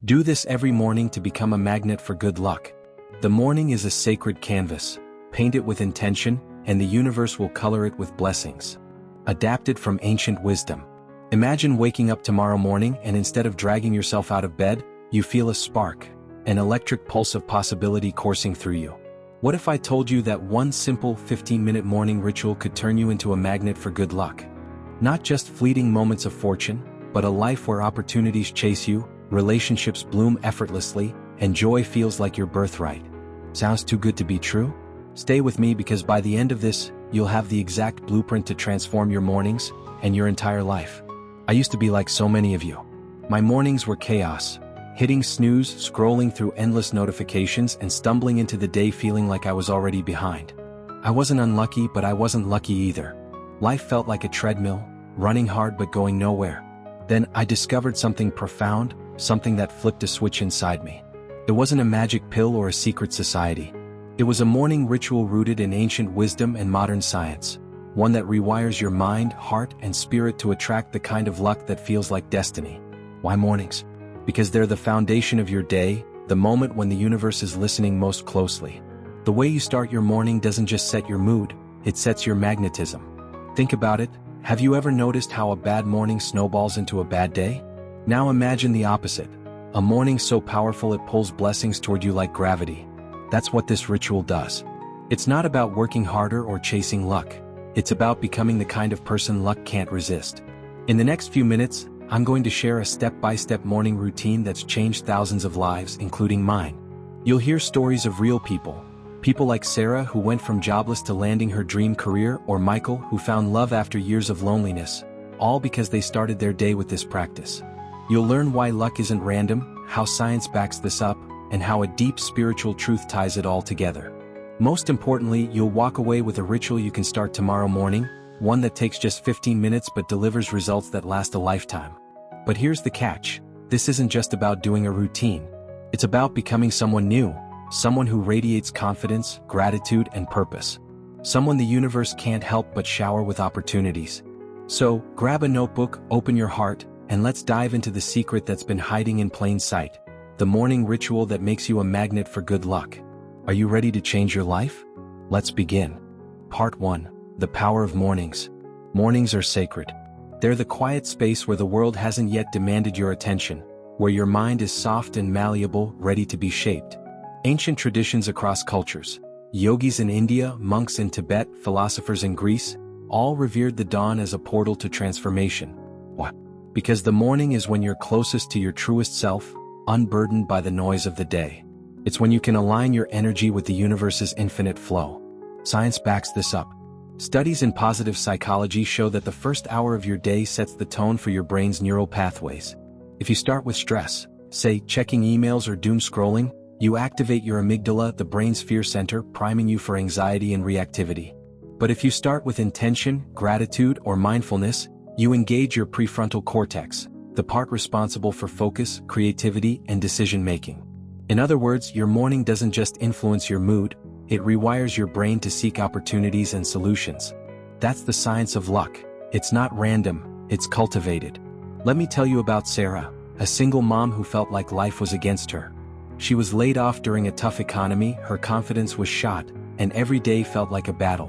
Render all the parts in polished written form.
Do this every morning to become a magnet for good luck. The morning is a sacred canvas. Paint it with intention, and the universe will color it with blessings. Adapted from ancient wisdom. Imagine waking up tomorrow morning and instead of dragging yourself out of bed, you feel a spark, an electric pulse of possibility coursing through you. What if I told you that one simple 15-minute morning ritual could turn you into a magnet for good luck? Not just fleeting moments of fortune, but a life where opportunities chase you, relationships bloom effortlessly, and joy feels like your birthright. Sounds too good to be true? Stay with me because by the end of this, you'll have the exact blueprint to transform your mornings and your entire life. I used to be like so many of you. My mornings were chaos. Hitting snooze, scrolling through endless notifications, and stumbling into the day feeling like I was already behind. I wasn't unlucky, but I wasn't lucky either. Life felt like a treadmill, running hard but going nowhere. Then I discovered something profound, something that flipped a switch inside me. It wasn't a magic pill or a secret society. It was a morning ritual rooted in ancient wisdom and modern science. One that rewires your mind, heart, and spirit to attract the kind of luck that feels like destiny. Why mornings? Because they're the foundation of your day, the moment when the universe is listening most closely. The way you start your morning doesn't just set your mood, it sets your magnetism. Think about it. Have you ever noticed how a bad morning snowballs into a bad day? Now imagine the opposite. A morning so powerful it pulls blessings toward you like gravity. That's what this ritual does. It's not about working harder or chasing luck. It's about becoming the kind of person luck can't resist. In the next few minutes, I'm going to share a step-by-step morning routine that's changed thousands of lives, including mine. You'll hear stories of real people. People like Sarah, who went from jobless to landing her dream career, or Michael, who found love after years of loneliness, all because they started their day with this practice. You'll learn why luck isn't random, how science backs this up, and how a deep spiritual truth ties it all together. Most importantly, you'll walk away with a ritual you can start tomorrow morning, one that takes just 15 minutes but delivers results that last a lifetime. But here's the catch. This isn't just about doing a routine. It's about becoming someone new, someone who radiates confidence, gratitude, and purpose. Someone the universe can't help but shower with opportunities. So, grab a notebook, open your heart, and let's dive into the secret that's been hiding in plain sight. The morning ritual that makes you a magnet for good luck. Are you ready to change your life? Let's begin. Part 1. The power of mornings. Mornings are sacred. They're the quiet space where the world hasn't yet demanded your attention, where your mind is soft and malleable, ready to be shaped. Ancient traditions across cultures, yogis in India, monks in Tibet, philosophers in Greece, all revered the dawn as a portal to transformation. Why? Because the morning is when you're closest to your truest self, unburdened by the noise of the day. It's when you can align your energy with the universe's infinite flow. Science backs this up. Studies in positive psychology show that the first hour of your day sets the tone for your brain's neural pathways. If you start with stress, say checking emails or doom scrolling, you activate your amygdala, the brain's fear center, priming you for anxiety and reactivity. But if you start with intention, gratitude, or mindfulness, you engage your prefrontal cortex, the part responsible for focus, creativity, and decision-making. In other words, your morning doesn't just influence your mood, it rewires your brain to seek opportunities and solutions. That's the science of luck. It's not random, it's cultivated. Let me tell you about Sarah, a single mom who felt like life was against her. She was laid off during a tough economy, her confidence was shot, and every day felt like a battle.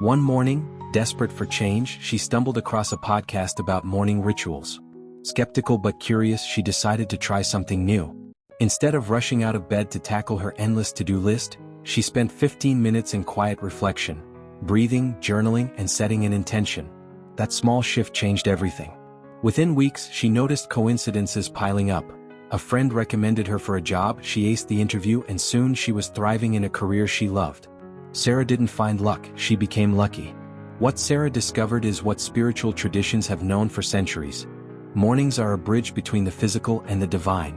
One morning, desperate for change, she stumbled across a podcast about morning rituals. Skeptical but curious, she decided to try something new. Instead of rushing out of bed to tackle her endless to-do list, she spent 15 minutes in quiet reflection, breathing, journaling, and setting an intention. That small shift changed everything. Within weeks, she noticed coincidences piling up. A friend recommended her for a job, she aced the interview, and soon she was thriving in a career she loved. Sarah didn't find luck, she became lucky. What Sarah discovered is what spiritual traditions have known for centuries. Mornings are a bridge between the physical and the divine.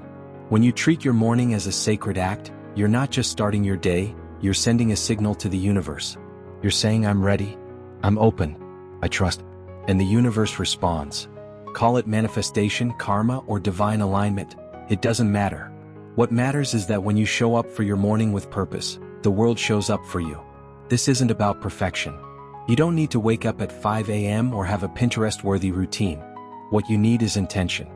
When you treat your morning as a sacred act, you're not just starting your day, you're sending a signal to the universe. You're saying, I'm ready, I'm open, I trust, and the universe responds. Call it manifestation, karma, or divine alignment, it doesn't matter. What matters is that when you show up for your morning with purpose, the world shows up for you. This isn't about perfection. You don't need to wake up at 5 a.m. or have a Pinterest-worthy routine. What you need is intention.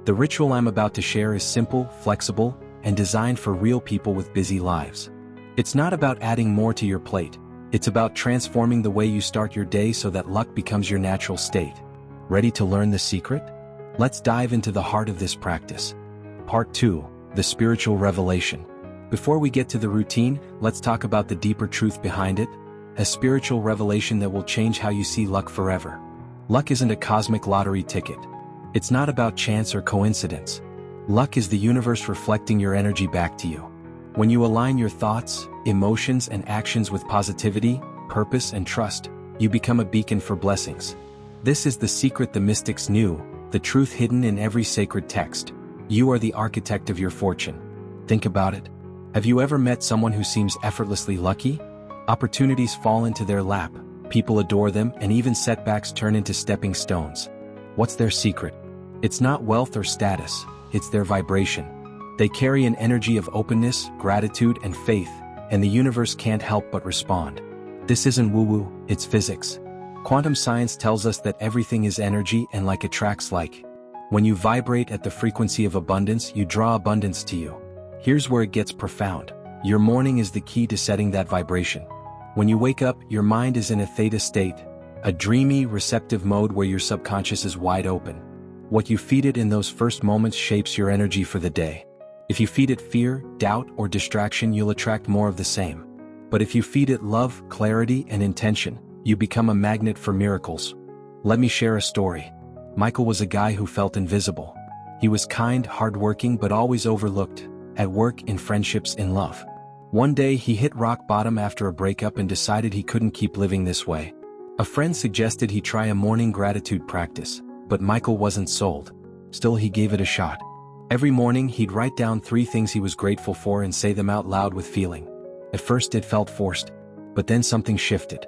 The ritual I'm about to share is simple, flexible, and designed for real people with busy lives. It's not about adding more to your plate. It's about transforming the way you start your day so that luck becomes your natural state. Ready to learn the secret? Let's dive into the heart of this practice. Part 2, the spiritual revelation. Before we get to the routine, let's talk about the deeper truth behind it, a spiritual revelation that will change how you see luck forever. Luck isn't a cosmic lottery ticket. It's not about chance or coincidence. Luck is the universe reflecting your energy back to you. When you align your thoughts, emotions, and actions with positivity, purpose, and trust, you become a beacon for blessings. This is the secret the mystics knew, the truth hidden in every sacred text. You are the architect of your fortune. Think about it. Have you ever met someone who seems effortlessly lucky? Opportunities fall into their lap, people adore them, and even setbacks turn into stepping stones. What's their secret? It's not wealth or status, it's their vibration. They carry an energy of openness, gratitude, and faith, and the universe can't help but respond. This isn't woo-woo, it's physics. Quantum science tells us that everything is energy and like attracts like. When you vibrate at the frequency of abundance, you draw abundance to you. Here's where it gets profound. Your morning is the key to setting that vibration. When you wake up, your mind is in a theta state, a dreamy, receptive mode where your subconscious is wide open. What you feed it in those first moments shapes your energy for the day. If you feed it fear, doubt, or distraction, you'll attract more of the same. But if you feed it love, clarity, and intention, you become a magnet for miracles. Let me share a story. Michael was a guy who felt invisible. He was kind, hardworking, but always overlooked, at work, in friendships, in love. One day he hit rock bottom after a breakup and decided he couldn't keep living this way. A friend suggested he try a morning gratitude practice, but Michael wasn't sold. Still, he gave it a shot. Every morning he'd write down 3 things he was grateful for and say them out loud with feeling. At first it felt forced, but then something shifted.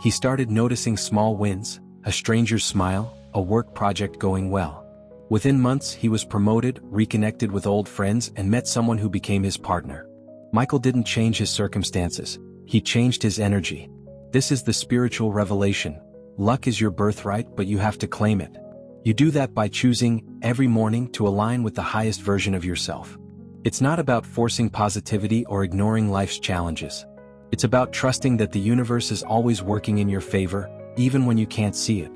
He started noticing small wins, a stranger's smile, a work project going well. Within months he was promoted, reconnected with old friends, and met someone who became his partner. Michael didn't change his circumstances, he changed his energy. This is the spiritual revelation. Luck is your birthright, but you have to claim it. You do that by choosing, every morning, to align with the highest version of yourself. It's not about forcing positivity or ignoring life's challenges. It's about trusting that the universe is always working in your favor, even when you can't see it.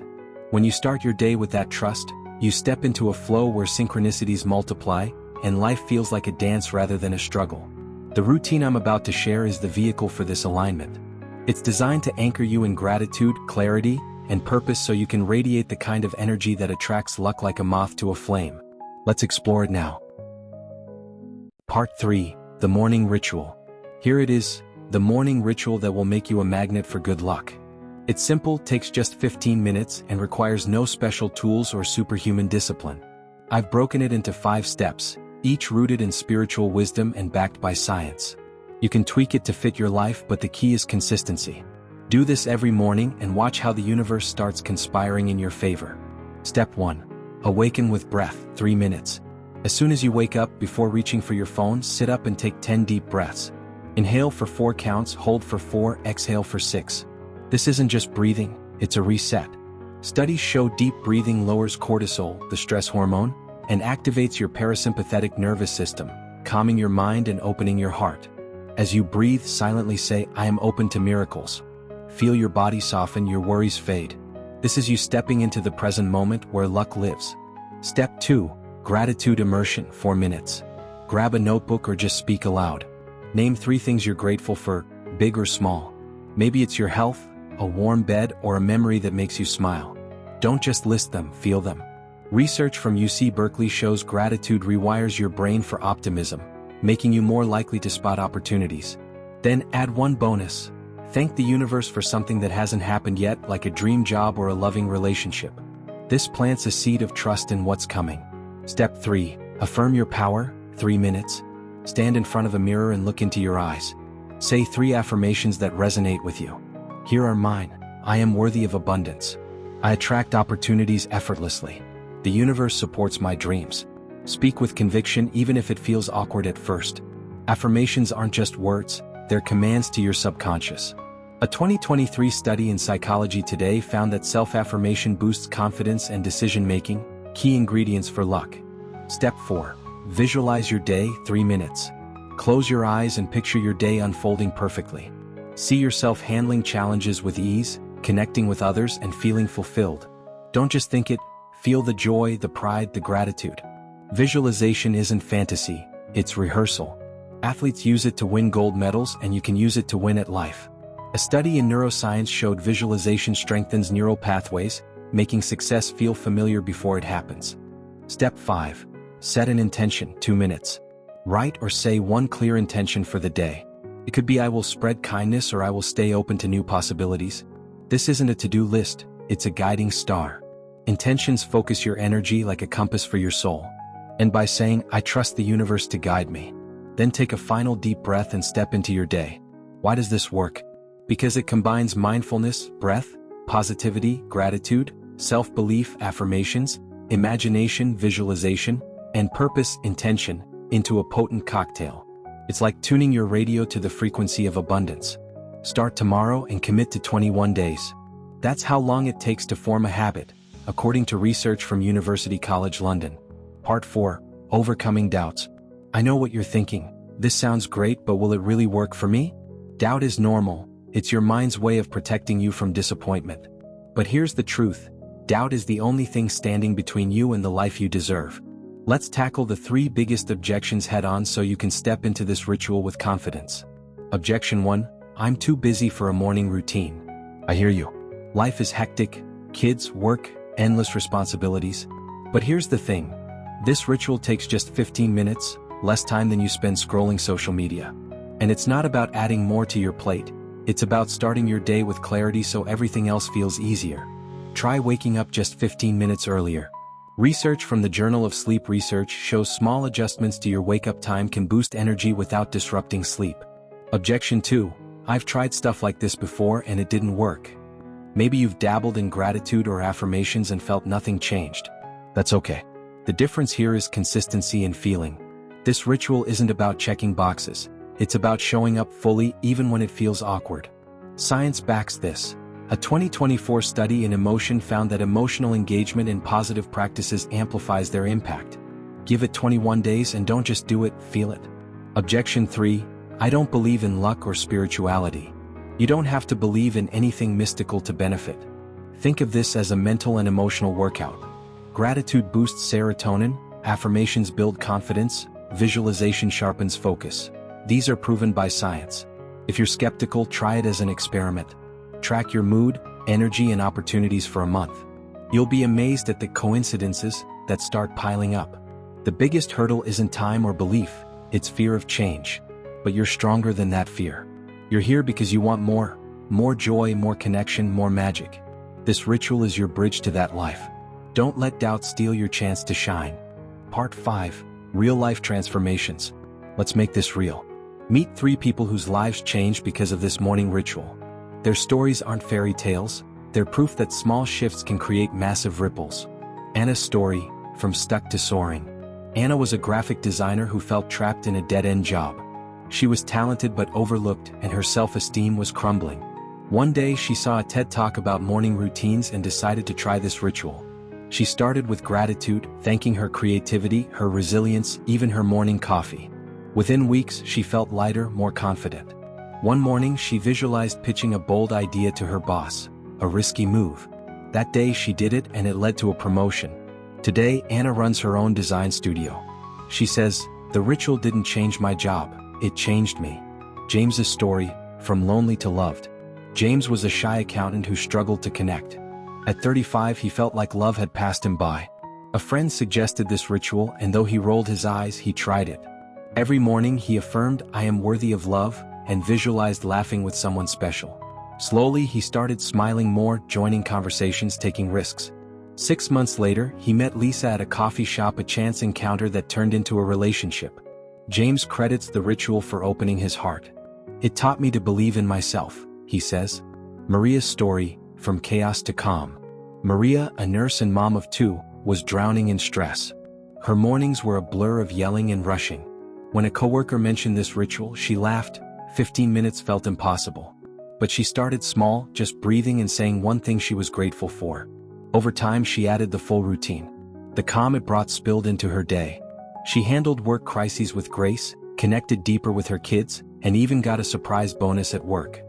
When you start your day with that trust, you step into a flow where synchronicities multiply, and life feels like a dance rather than a struggle. The routine I'm about to share is the vehicle for this alignment. It's designed to anchor you in gratitude, clarity, and purpose so you can radiate the kind of energy that attracts luck like a moth to a flame. Let's explore it now. Part 3, the morning ritual. Here it is, the morning ritual that will make you a magnet for good luck. It's simple, takes just 15 minutes, and requires no special tools or superhuman discipline. I've broken it into 5 steps, each rooted in spiritual wisdom and backed by science. You can tweak it to fit your life, but the key is consistency. Do this every morning and watch how the universe starts conspiring in your favor. Step 1. Awaken with breath, 3 minutes. As soon as you wake up, before reaching for your phone, sit up and take 10 deep breaths. Inhale for 4 counts, hold for 4, exhale for 6. This isn't just breathing, it's a reset. Studies show deep breathing lowers cortisol, the stress hormone, and activates your parasympathetic nervous system, calming your mind and opening your heart. As you breathe, silently say, "I am open to miracles." Feel your body soften, your worries fade. This is you stepping into the present moment where luck lives. Step 2. Gratitude immersion, 4 minutes. Grab a notebook or just speak aloud. Name 3 things you're grateful for, big or small. Maybe it's your health, a warm bed, or a memory that makes you smile. Don't just list them, feel them. Research from UC Berkeley shows gratitude rewires your brain for optimism, making you more likely to spot opportunities. Then add 1 bonus. Thank the universe for something that hasn't happened yet, like a dream job or a loving relationship. This plants a seed of trust in what's coming. Step 3. Affirm your power, 3 minutes. Stand in front of a mirror and look into your eyes. Say 3 affirmations that resonate with you. Here are mine. I am worthy of abundance. I attract opportunities effortlessly. The universe supports my dreams. Speak with conviction even if it feels awkward at first. Affirmations aren't just words, they're commands to your subconscious. A 2023 study in Psychology Today found that self-affirmation boosts confidence and decision-making, key ingredients for luck. Step 4. Visualize your day, 3 minutes. Close your eyes and picture your day unfolding perfectly. See yourself handling challenges with ease, connecting with others, and feeling fulfilled. Don't just think it, feel the joy, the pride, the gratitude. Visualization isn't fantasy, it's rehearsal. Athletes use it to win gold medals, and you can use it to win at life. A study in neuroscience showed visualization strengthens neural pathways, making success feel familiar before it happens. Step 5. Set an intention, 2 minutes. Write or say one clear intention for the day. It could be I will spread kindness or I will stay open to new possibilities. This isn't a to-do list, it's a guiding star. Intentions focus your energy like a compass for your soul. And by saying, I trust the universe to guide me, then take a final deep breath and step into your day. Why does this work? Because it combines mindfulness, breath, positivity, gratitude, self-belief, affirmations, imagination, visualization, and purpose, intention, into a potent cocktail. It's like tuning your radio to the frequency of abundance. Start tomorrow and commit to 21 days. That's how long it takes to form a habit, according to research from University College London. Part 4. Overcoming doubts. I know what you're thinking. This sounds great, but will it really work for me? Doubt is normal. It's your mind's way of protecting you from disappointment. But here's the truth. Doubt is the only thing standing between you and the life you deserve. Let's tackle the 3 biggest objections head-on so you can step into this ritual with confidence. Objection 1. I'm too busy for a morning routine. I hear you. Life is hectic, kids, work, endless responsibilities. But here's the thing. This ritual takes just 15 minutes, less time than you spend scrolling social media. And it's not about adding more to your plate. It's about starting your day with clarity so everything else feels easier. Try waking up just 15 minutes earlier. Research from the Journal of Sleep Research shows small adjustments to your wake-up time can boost energy without disrupting sleep. Objection 2. I've tried stuff like this before and it didn't work. Maybe you've dabbled in gratitude or affirmations and felt nothing changed. That's okay. The difference here is consistency and feeling. This ritual isn't about checking boxes. It's about showing up fully even when it feels awkward. Science backs this. A 2024 study in emotion found that emotional engagement in positive practices amplifies their impact. Give it 21 days and don't just do it, feel it. Objection 3. I don't believe in luck or spirituality. You don't have to believe in anything mystical to benefit. Think of this as a mental and emotional workout. Gratitude boosts serotonin, affirmations build confidence, visualization sharpens focus. These are proven by science. If you're skeptical, try it as an experiment. Track your mood, energy, and opportunities for a month. You'll be amazed at the coincidences that start piling up. The biggest hurdle isn't time or belief, it's fear of change. But you're stronger than that fear. You're here because you want more joy, more connection, more magic. This ritual is your bridge to that life. Don't let doubt steal your chance to shine. Part 5. Real-life transformations. Let's make this real. Meet 3 people whose lives changed because of this morning ritual. Their stories aren't fairy tales, they're proof that small shifts can create massive ripples. Anna's story, from stuck to soaring. Anna was a graphic designer who felt trapped in a dead-end job. She was talented but overlooked, and her self-esteem was crumbling. One day she saw a TED Talk about morning routines and decided to try this ritual. She started with gratitude, thanking her creativity, her resilience, even her morning coffee. Within weeks, she felt lighter, more confident. One morning, she visualized pitching a bold idea to her boss, a risky move. That day, she did it, and it led to a promotion. Today, Anna runs her own design studio. She says, "The ritual didn't change my job, it changed me." James's story, from lonely to loved. James was a shy accountant who struggled to connect. At 35, he felt like love had passed him by. A friend suggested this ritual, and though he rolled his eyes, he tried it. Every morning, he affirmed, "I am worthy of love," and visualized laughing with someone special. Slowly, he started smiling more, joining conversations, taking risks. 6 months later, he met Lisa at a coffee shop, a chance encounter that turned into a relationship. James credits the ritual for opening his heart. "It taught me to believe in myself," he says. Maria's story, from chaos to calm. Maria, a nurse and mom of 2, was drowning in stress. Her mornings were a blur of yelling and rushing. When a coworker mentioned this ritual, she laughed. 15 minutes felt impossible. But she started small, just breathing and saying one thing she was grateful for. Over time, she added the full routine. The calm it brought spilled into her day. She handled work crises with grace, connected deeper with her kids, and even got a surprise bonus at work.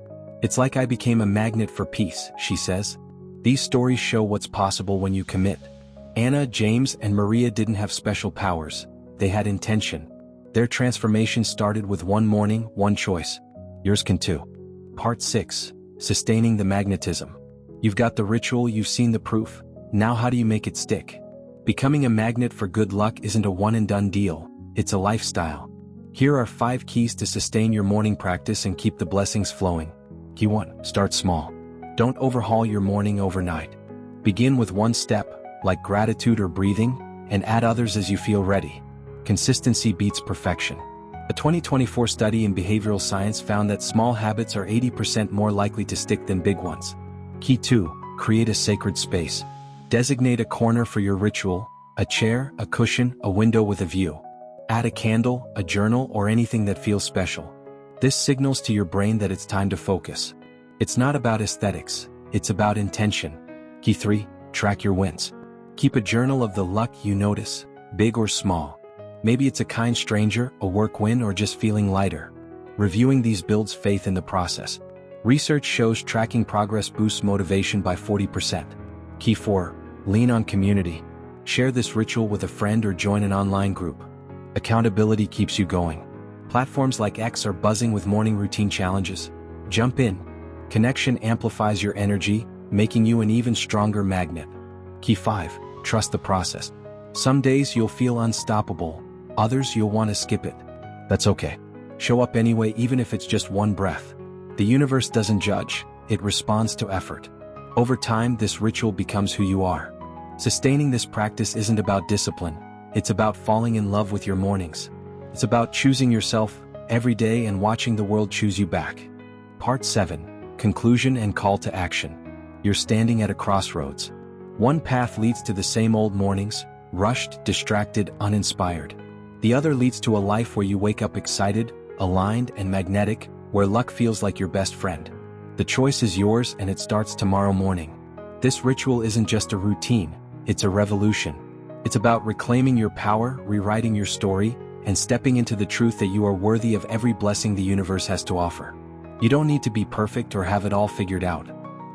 "It's like I became a magnet for peace," she says. These stories show what's possible when you commit. Anna, James, and Maria didn't have special powers. They had intention. Their transformation started with one morning, one choice. Yours can too. Part 6. Sustaining the magnetism. You've got the ritual, you've seen the proof. Now how do you make it stick? Becoming a magnet for good luck isn't a one-and-done deal. It's a lifestyle. Here are 5 keys to sustain your morning practice and keep the blessings flowing. Key 1. Start small. Don't overhaul your morning overnight. Begin with one step, like gratitude or breathing, and add others as you feel ready. Consistency beats perfection. A 2024 study in behavioral science found that small habits are 80% more likely to stick than big ones. Key 2. Create a sacred space. Designate a corner for your ritual, a chair, a cushion, a window with a view. Add a candle, a journal, or anything that feels special. This signals to your brain that it's time to focus. It's not about aesthetics, it's about intention. Key 3. Track your wins. Keep a journal of the luck you notice, big or small. Maybe it's a kind stranger, a work win, or just feeling lighter. Reviewing these builds faith in the process. Research shows tracking progress boosts motivation by 40%. Key 4. Lean on community. Share this ritual with a friend or join an online group. Accountability keeps you going. Platforms like X are buzzing with morning routine challenges. Jump in. Connection amplifies your energy, making you an even stronger magnet. Key 5. Trust the process. Some days you'll feel unstoppable, others you'll want to skip it. That's okay. Show up anyway, even if it's just one breath. The universe doesn't judge, it responds to effort. Over time, this ritual becomes who you are. Sustaining this practice isn't about discipline, it's about falling in love with your mornings. It's about choosing yourself every day and watching the world choose you back. Part 7. Conclusion and call to action. You're standing at a crossroads. One path leads to the same old mornings, rushed, distracted, uninspired. The other leads to a life where you wake up excited, aligned, and magnetic, where luck feels like your best friend. The choice is yours, and it starts tomorrow morning. This ritual isn't just a routine, it's a revolution. It's about reclaiming your power, rewriting your story, and stepping into the truth that you are worthy of every blessing the universe has to offer. You don't need to be perfect or have it all figured out.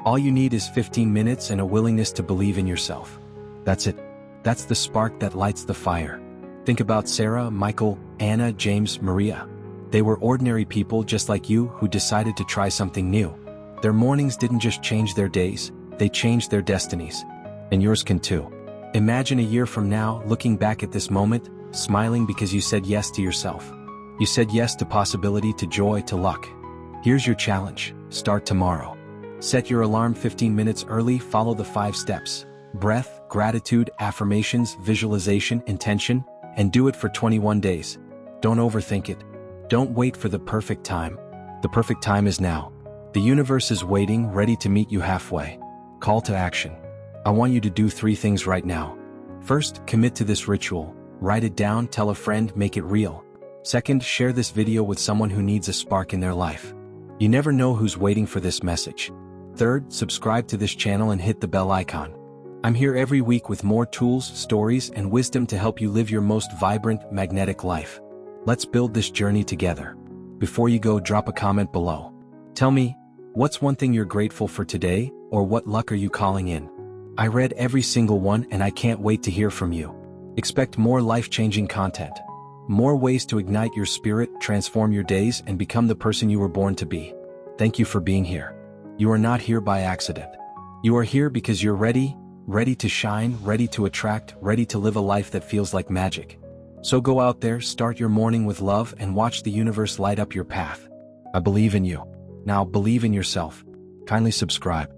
All you need is 15 minutes and a willingness to believe in yourself. That's it. That's the spark that lights the fire. Think about Sarah, Michael, Anna, James, Maria. They were ordinary people just like you who decided to try something new. Their mornings didn't just change their days, they changed their destinies. And yours can too. Imagine a year from now, looking back at this moment, smiling because you said yes to yourself. You said yes to possibility, to joy, to luck. Here's your challenge. Start tomorrow. Set your alarm 15 minutes early, follow the 5 steps. Breath, gratitude, affirmations, visualization, intention, and do it for 21 days. Don't overthink it. Don't wait for the perfect time. The perfect time is now. The universe is waiting, ready to meet you halfway. Call to action. I want you to do 3 things right now. First, commit to this ritual. Write it down, tell a friend, make it real. Second, share this video with someone who needs a spark in their life. You never know who's waiting for this message. Third, subscribe to this channel and hit the bell icon. I'm here every week with more tools, stories, and wisdom to help you live your most vibrant, magnetic life. Let's build this journey together. Before you go, drop a comment below. Tell me, what's one thing you're grateful for today, or what luck are you calling in? I read every single one and I can't wait to hear from you. Expect more life-changing content. More ways to ignite your spirit, transform your days, and become the person you were born to be. Thank you for being here. You are not here by accident. You are here because you're ready to shine, ready to attract, ready to live a life that feels like magic. So go out there, start your morning with love, and watch the universe light up your path. I believe in you. Now believe in yourself. Kindly subscribe.